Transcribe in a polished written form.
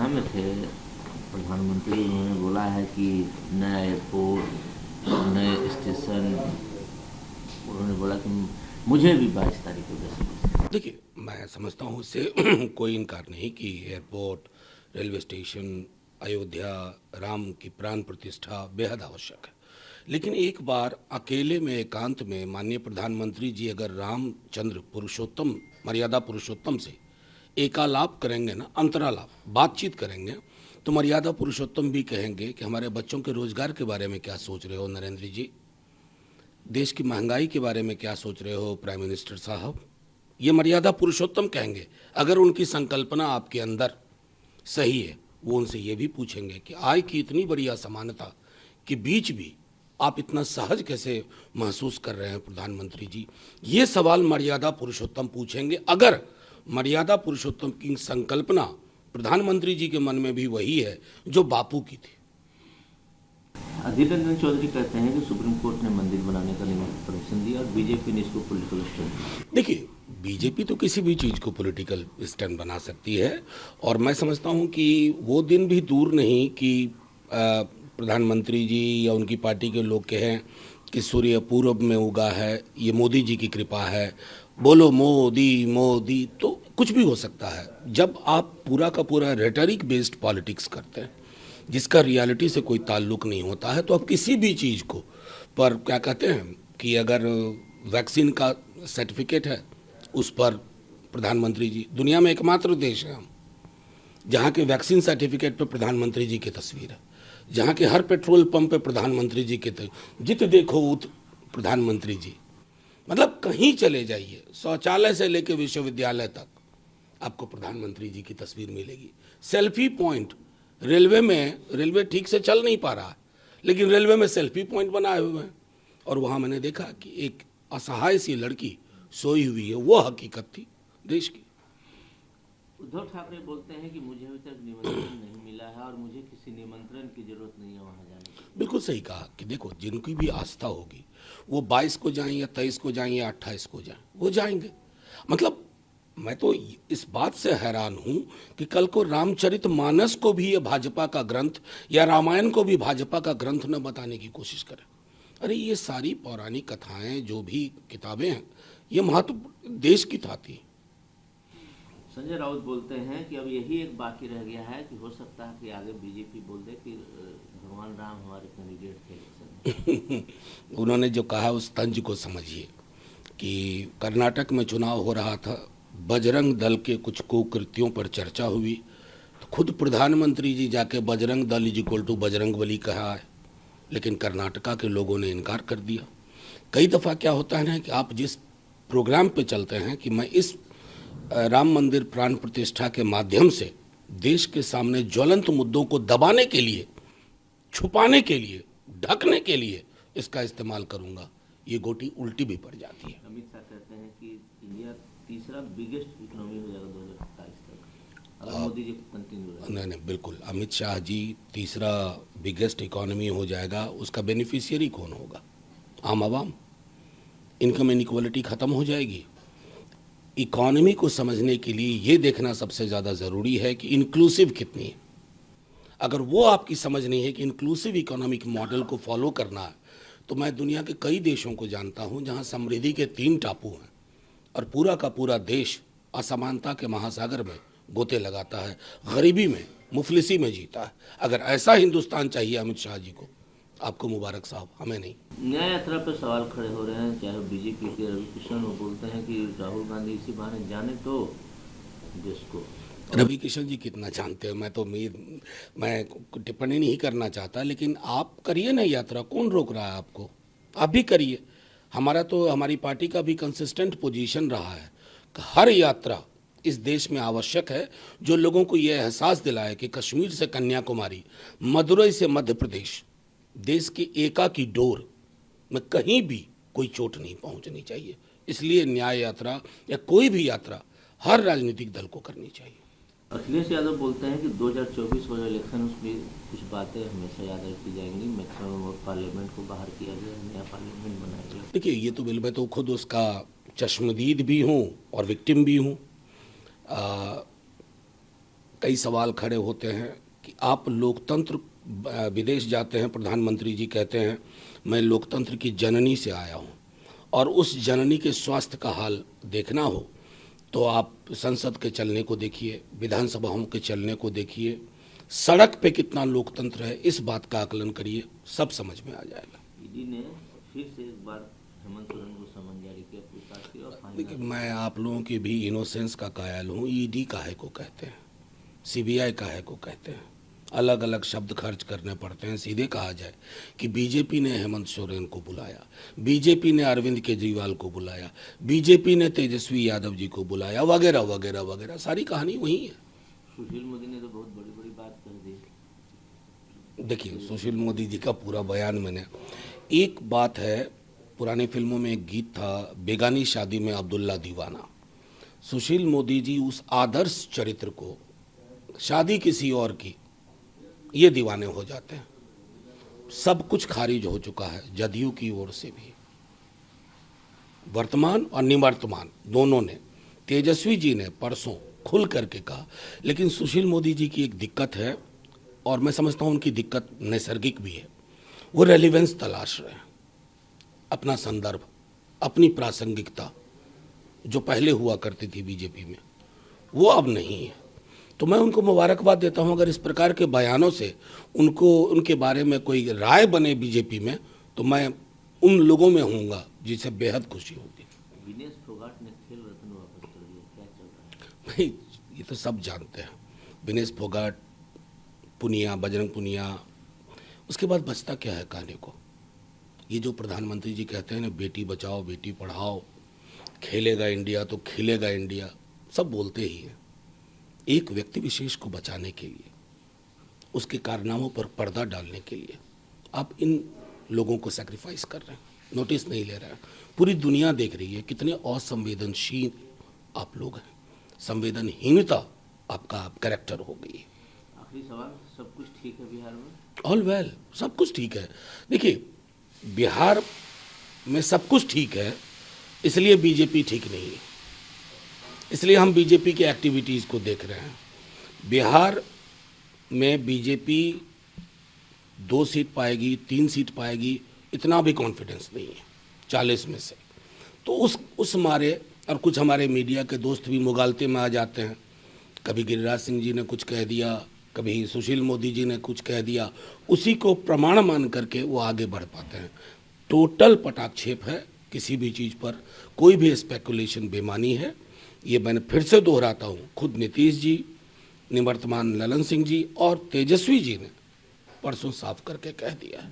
अयोध्या में थे प्रधानमंत्री, उन्होंने बोला है कि नया एयरपोर्ट, नए स्टेशन, उन्होंने बोला कि मुझे भी 22 तारीख को जैसे। देखिए, मैं समझता हूँ इससे कोई इनकार नहीं कि airport, railway station, Ayodhya, Ram की प्राण प्रतिष्ठा बेहद आवश्यक है। लेकिन एक बार अकेले में एकांत में माननीय प्रधानमंत्री जी अगर रामचंद्र पुरुषोत्तम, मर्यादा पुरुषोत्तम से एकालाप करेंगे ना, अंतरालाप, बातचीत करेंगे, तो मर्यादा पुरुषोत्तम भी कहेंगे कि हमारे बच्चों के रोजगार के बारे में क्या सोच रहे हो नरेंद्र जी, देश की महंगाई के बारे में क्या सोच रहे हो प्राइम मिनिस्टर साहब। ये मर्यादा पुरुषोत्तम कहेंगे। अगर उनकी संकल्पना आपके अंदर सही है, वो उनसे ये भी पूछेंगे कि आय की इतनी बड़ी असमानता के बीच भी आप इतना सहज कैसे महसूस कर रहे हैं प्रधानमंत्री जी। ये सवाल मर्यादा पुरुषोत्तम पूछेंगे। अगर मर्यादा पुरुषोत्तम की संकल्पना प्रधानमंत्री जी के मन में भी वही है जो बापू की थी। अधीर रंजन चौधरी कहते हैं कि सुप्रीम कोर्ट ने मंदिर बनाने का परमिशन दिया और बीजेपी ने इसको पॉलिटिकल स्टंट दिया। देखिए, बीजेपी तो किसी भी चीज़ को पॉलिटिकल स्टंट बना सकती है, और मैं समझता हूँ कि वो दिन भी दूर नहीं कि प्रधानमंत्री जी या उनकी पार्टी के लोग कहें कि सूर्य पूरब में उगा है, ये मोदी जी की कृपा है, बोलो मोदी मोदी, तो कुछ भी हो सकता है। जब आप पूरा का पूरा रेटरिक बेस्ड पॉलिटिक्स करते हैं जिसका रियलिटी से कोई ताल्लुक नहीं होता है, तो आप किसी भी चीज़ को पर क्या कहते हैं कि अगर वैक्सीन का सर्टिफिकेट है उस पर प्रधानमंत्री जी, दुनिया में एकमात्र देश है हम जहाँ के वैक्सीन सर्टिफिकेट पर प्रधानमंत्री जी की तस्वीर है, जहाँ के हर पेट्रोल पंप पे प्रधानमंत्री जी के जित देखो उत प्रधानमंत्री जी। मतलब कहीं चले जाइए, शौचालय से लेकर विश्वविद्यालय तक आपको प्रधानमंत्री जी की तस्वीर मिलेगी। सेल्फी पॉइंट रेलवे में, रेलवे ठीक से चल नहीं पा रहा है लेकिन रेलवे में सेल्फी पॉइंट बनाए हुए हैं, और वहाँ मैंने देखा कि एक असहाय सी लड़की सोई हुई है, वो हकीकत थी देश की। उद्धव ठाकरे बोलते हैं कि मुझे अभी तक निमंत्रण नहीं मिला है और मुझे किसी निमंत्रण की जरूरत नहीं है वहाँ जाने की। बिल्कुल सही कहा कि देखो, जिनकी भी आस्था होगी वो 22 को जाएं या 23 को जाएं या 28 को जाएं, वो जाएंगे। मतलब मैं तो इस बात से हैरान हूं कि कल को रामचरितमानस को भी ये भाजपा का ग्रंथ या रामायण को भी भाजपा का ग्रंथ न बताने की कोशिश करें। अरे ये सारी पौराणिक कथाएं जो भी किताबें हैं, ये महत्व देश की थाती। संजय राउत बोलते हैं कि अब यही एक बाकी रह गया है कि हो सकता है कि आगे बीजेपी बोल दे कि भगवान राम हमारे कैंडिडेट थे इलेक्शन। उन्होंने जो कहा उस तंज को समझिए कि कर्नाटक में चुनाव हो रहा था, बजरंग दल के कुछ कुकृत्यों पर चर्चा हुई, तो खुद प्रधानमंत्री जी जाके Bajrang Dal is equal to Bajrang Bali कहा है, लेकिन कर्नाटका के लोगों ने इनकार कर दिया। कई दफ़ा क्या होता है ना कि आप जिस प्रोग्राम पे चलते हैं कि मैं इस राम मंदिर प्राण प्रतिष्ठा के माध्यम से देश के सामने ज्वलंत मुद्दों को दबाने के लिए, छुपाने के लिए, ढकने के लिए इसका इस्तेमाल करूंगा, ये गोटी उल्टी भी पड़ जाती है। अमित शाह कहते हैं कि इंडिया तीसरा बिगेस्ट इकोनॉमी हो जाएगा 2027 तक अगर मोदी जी कंटिन्यू रहे। नहीं, बिल्कुल, अमित शाह जी तीसरा बिगेस्ट इकोनॉमी हो जाएगा, उसका बेनिफिशियरी कौन होगा? आम आवाम। इनकम इनइक्वालिटी ख़त्म हो जाएगी। इकोनॉमी को समझने के लिए ये देखना सबसे ज़्यादा ज़रूरी है कि इंक्लूसिव कितनी है। अगर वो आपकी समझ नहीं है कि इंक्लूसिव इकोनॉमिक मॉडल को फॉलो करना है, तो मैं दुनिया के कई देशों को जानता हूं जहां समृद्धि के 3 टापू हैं और पूरा का पूरा देश असमानता के महासागर में गोते लगाता है, गरीबी में, मुफलिसी में जीता है। अगर ऐसा हिंदुस्तान चाहिए अमित शाह जी को, आपको मुबारक साहब, हमें नहीं। न्याय यात्रा पर सवाल खड़े हो रहे हैं, चाहे बीजेपी के रवि किशन वो बोलते हैं कि राहुल गांधी इसी बहाने जाने तो देश को। रवि किशन जी कितना जानते हैं, मैं टिप्पणी नहीं करना चाहता, लेकिन आप करिए ना यात्रा, कौन रोक रहा है आपको? आप भी करिए। हमारी पार्टी का भी कंसिस्टेंट पोजीशन रहा है कि हर यात्रा इस देश में आवश्यक है जो लोगों को यह एहसास दिलाए कि कश्मीर से कन्याकुमारी, मदुरई से मध्य प्रदेश, देश की एका की डोर में कहीं भी कोई चोट नहीं पहुंचनी चाहिए। इसलिए न्याय यात्रा या कोई भी यात्रा हर राजनीतिक दल को करनी चाहिए। अखिलेश यादव बोलते हैं कि 2024 हो इलेक्शन, उसमें कुछ बातें हमेशा याद रखी जाएंगी। मैक्सिमम वोट पार्लियामेंट को बाहर किया गया, नया पार्लियामेंट बनाया गया। देखिए, ये तो मैं तो खुद उसका चश्मदीद भी हूँ और विक्टिम भी हूँ। कई सवाल खड़े होते हैं कि आप लोकतंत्र, विदेश जाते हैं, प्रधानमंत्री जी कहते हैं मैं लोकतंत्र की जननी से आया हूं, और उस जननी के स्वास्थ्य का हाल देखना हो तो आप संसद के चलने को देखिए, विधानसभाओं के चलने को देखिए, सड़क पे कितना लोकतंत्र है, इस बात का आकलन करिए, सब समझ में आ जाएगा। ईडी ने फिर से एक बार हेमंत सोरेन को समन जारी किया, पूछताछ की और देखिए, मैं आप लोगों के भी इनोसेंस का कायल हूँ। ईडी काहे को कहते हैं, सीबीआई काहे को कहते हैं, अलग अलग शब्द खर्च करने पड़ते हैं। सीधे कहा जाए कि बीजेपी ने हेमंत सोरेन को बुलाया, बीजेपी ने अरविंद केजरीवाल को बुलाया, बीजेपी ने तेजस्वी यादव जी को बुलाया, वगैरह वगैरह वगैरह, सारी कहानी वही है। सुशील मोदी ने तो बहुत बड़ी बड़ी बात कर दी। देखिए, सुशील मोदी जी का पूरा बयान मैंने, एक बात है, पुरानी फिल्मों में एक गीत था, बेगानी शादी में अब्दुल्ला दीवाना। सुशील मोदी जी उस आदर्श चरित्र को, शादी किसी और की, ये दीवाने हो जाते हैं। सब कुछ खारिज हो चुका है जदयू की ओर से भी, वर्तमान और निवर्तमान दोनों ने। तेजस्वी जी ने परसों खुल करके कहा, लेकिन सुशील मोदी जी की एक दिक्कत है, और मैं समझता हूं उनकी दिक्कत नैसर्गिक भी है, वो रेलिवेंस तलाश रहे हैं, अपना संदर्भ, अपनी प्रासंगिकता जो पहले हुआ करती थी बीजेपी में, वो अब नहीं है। तो मैं उनको मुबारकबाद देता हूं, अगर इस प्रकार के बयानों से उनको, उनके बारे में कोई राय बने बीजेपी में, तो मैं उन लोगों में होऊंगा जिसे बेहद खुशी होगी। विनेश फोगाट ने खेल रत्न वापस कर लिया, क्या चल रहा है? भाई, ये तो सब जानते हैं, विनेश फोगाट, पुनिया, बजरंग पुनिया, उसके बाद बचता क्या है कहने को? ये जो प्रधानमंत्री जी कहते हैं ना, बेटी बचाओ बेटी पढ़ाओ, खेलेगा इंडिया तो खिलेगा इंडिया, सब बोलते ही हैं। एक व्यक्ति विशेष को बचाने के लिए, उसके कारनामों पर पर्दा डालने के लिए आप इन लोगों को सैक्रिफाइस कर रहे हैं, नोटिस नहीं ले रहे हैं। पूरी दुनिया देख रही है कितने असंवेदनशील आप लोग हैं, संवेदनहीनता आपका कैरेक्टर हो गई है। आखिरी सवाल, सब कुछ ठीक है बिहार में? ऑल वेल, सब कुछ ठीक है। देखिए, बिहार में सब कुछ ठीक है, इसलिए बीजेपी ठीक नहीं है, इसलिए हम बीजेपी की एक्टिविटीज़ को देख रहे हैं। बिहार में बीजेपी 2 सीट पाएगी, 3 सीट पाएगी, इतना भी कॉन्फिडेंस नहीं है 40 में से। तो उस मारे, और कुछ हमारे मीडिया के दोस्त भी मुगालते में आ जाते हैं, कभी गिरिराज सिंह जी ने कुछ कह दिया, कभी सुशील मोदी जी ने कुछ कह दिया, उसी को प्रमाण मान करके वो आगे बढ़ पाते हैं। टोटल पटाक्षेप है, किसी भी चीज़ पर कोई भी स्पेकुलेशन बेमानी है। ये मैंने फिर से दोहराता हूँ, खुद नीतीश जी, निवर्तमान ललन सिंह जी और तेजस्वी जी ने परसों साफ करके कह दिया है।